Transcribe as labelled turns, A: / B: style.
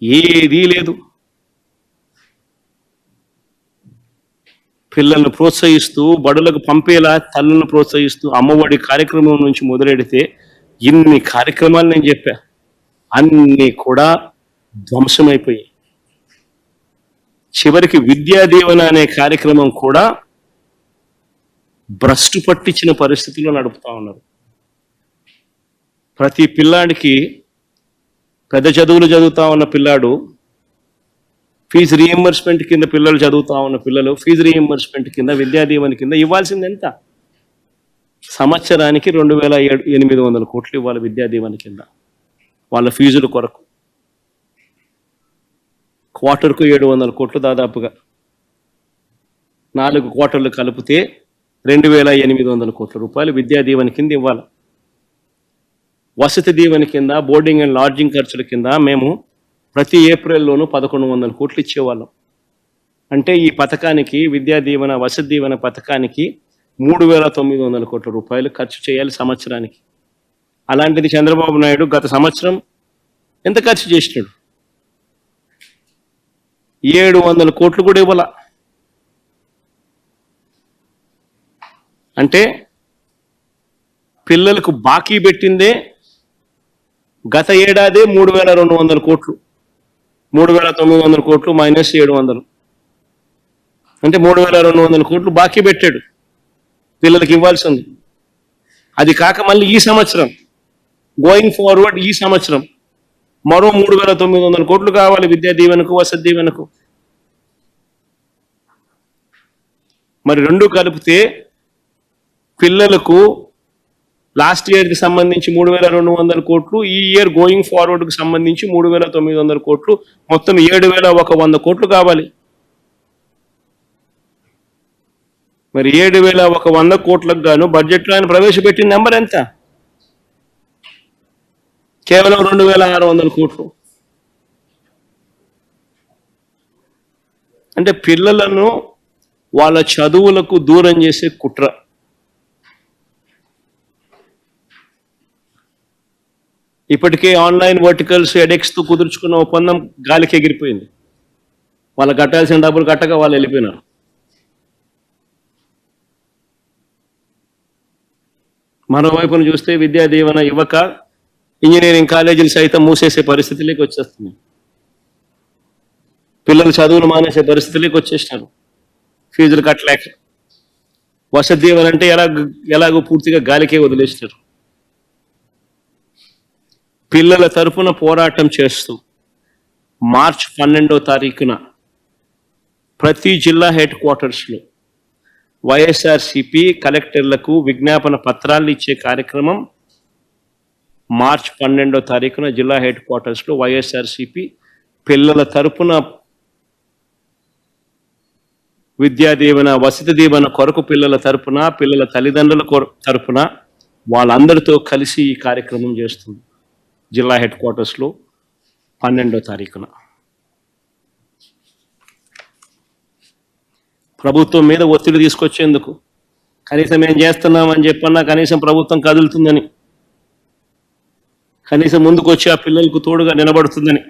A: ఏదీ లేదు. పిల్లలను ప్రోత్సహిస్తూ బడులకు పంపేలా తల్లులను ప్రోత్సహిస్తూ అమ్మఒడి కార్యక్రమం నుంచి మొదలెడితే ఇన్ని కార్యక్రమాలు నేను చెప్పా, అన్నీ కూడా ధ్వంసమైపోయాయి. చివరికి విద్యా దీవెన అనే కార్యక్రమం కూడా భ్రష్టు పట్టించిన పరిస్థితుల్లో నడుపుతా ఉన్నారు. ప్రతి పిల్లాడికి పెద్ద చదువులు చదువుతా ఉన్న పిల్లాడు ఫీజు రీఎంబర్స్మెంట్ కింద పిల్లలు చదువుతా ఉన్న పిల్లలు ఫీజు రీఎంబర్స్మెంట్ కింద విద్యా దీవెన కింద ఇవ్వాల్సింది ఎంత? సంవత్సరానికి 2,800 కోట్లు ఇవ్వాలి విద్యా దీవెన కింద వాళ్ళ ఫీజుల కొరకు. క్వార్టర్కు 700 కోట్లు, దాదాపుగా 4 క్వార్టర్లు కలిపితే 2,800 కోట్ల రూపాయలు విద్యా దీవెన కింద ఇవ్వాలి. వసతి దీవెన కింద, బోర్డింగ్ అండ్ లాడ్జింగ్ ఖర్చుల కింద మేము ప్రతి ఏప్రిల్లోనూ 1,100 కోట్లు ఇచ్చేవాళ్ళం. అంటే ఈ పథకానికి, విద్యా దీవెన వసతి దీవెన పథకానికి 3,900 కోట్ల రూపాయలు ఖర్చు చేయాలి సంవత్సరానికి. అలాంటిది చంద్రబాబు నాయుడు గత సంవత్సరం ఎంత ఖర్చు చేసినాడు? 700 కోట్లు కూడా ఇవ్వాల. అంటే పిల్లలకు బాకీ పెట్టిందే గత ఏడాది 3,200 కోట్లు, 3,900 కోట్లు మైనస్ 700, అంటే 3,200 కోట్లు బాకీ పెట్టాడు పిల్లలకి ఇవ్వాల్సింది. అది కాక మళ్ళీ ఈ సంవత్సరం గోయింగ్ ఫార్వర్డ్ ఈ సంవత్సరం మరో 3,900 కోట్లు కావాలి విద్యా దీవెనకు, వసతి దీవెనకు. మరి రెండు కలిపితే పిల్లలకు లాస్ట్ ఇయర్కి సంబంధించి 3,200 కోట్లు, ఈ ఇయర్ గోయింగ్ ఫార్వర్డ్కి సంబంధించి 3,900 కోట్లు, మొత్తం 7,100 కోట్లు కావాలి. మరి 7,100 కోట్లకు గాను బడ్జెట్లో ఆయన ప్రవేశపెట్టిన నెంబర్ ఎంత? కేవలం 2,600 కోట్లు. అంటే పిల్లలను వాళ్ళ చదువులకు దూరం చేసే కుట్ర. ఇప్పటికే ఆన్లైన్ వర్టికల్స్ ఎడెక్స్తో కుదుర్చుకున్న ఒప్పందం గాలికి ఎగిరిపోయింది. వాళ్ళు కట్టాల్సిన డబ్బులు కట్టక వాళ్ళు వెళ్ళిపోయినారు. మరోవైపును చూస్తే విద్యా దీవెన ఇవ్వక ఇంజనీరింగ్ కాలేజీలు సైతం మూసేసే పరిస్థితిలోకి వచ్చేస్తున్నాయి. పిల్లలు చదువులు మానేసే పరిస్థితిలోకి వచ్చేసినారు ఫీజులు కట్టలేక. వసతి దీవెన అంటే ఎలాగో పూర్తిగా గాలికే వదిలేసినారు. పిల్లల తరఫున పోరాటం చేస్తూ మార్చి 12వ తారీఖున ప్రతి జిల్లా హెడ్ క్వార్టర్స్లో వైఎస్ఆర్సిపి కలెక్టర్లకు విజ్ఞాపన పత్రాలు ఇచ్చే కార్యక్రమం మార్చి 12వ తారీఖున జిల్లా హెడ్ క్వార్టర్స్లో వైఎస్ఆర్సిపి పిల్లల తరఫున విద్యా దీవెన, వసతి దీవెన కొరకు పిల్లల తరఫున, పిల్లల తల్లిదండ్రుల తరఫున వాళ్ళందరితో కలిసి ఈ కార్యక్రమం చేస్తుంది జిల్లా హెడ్ క్వార్టర్స్లో 12వ తారీఖున. ప్రభుత్వం మీద ఒత్తిడి తీసుకొచ్చేందుకు, కనీసం ఏం చేస్తున్నామని చెప్పన్నా కనీసం ప్రభుత్వం కదులుతుందని, కనీసం ముందుకు వచ్చి ఆ పిల్లలకు తోడుగా నిలబడుతుందని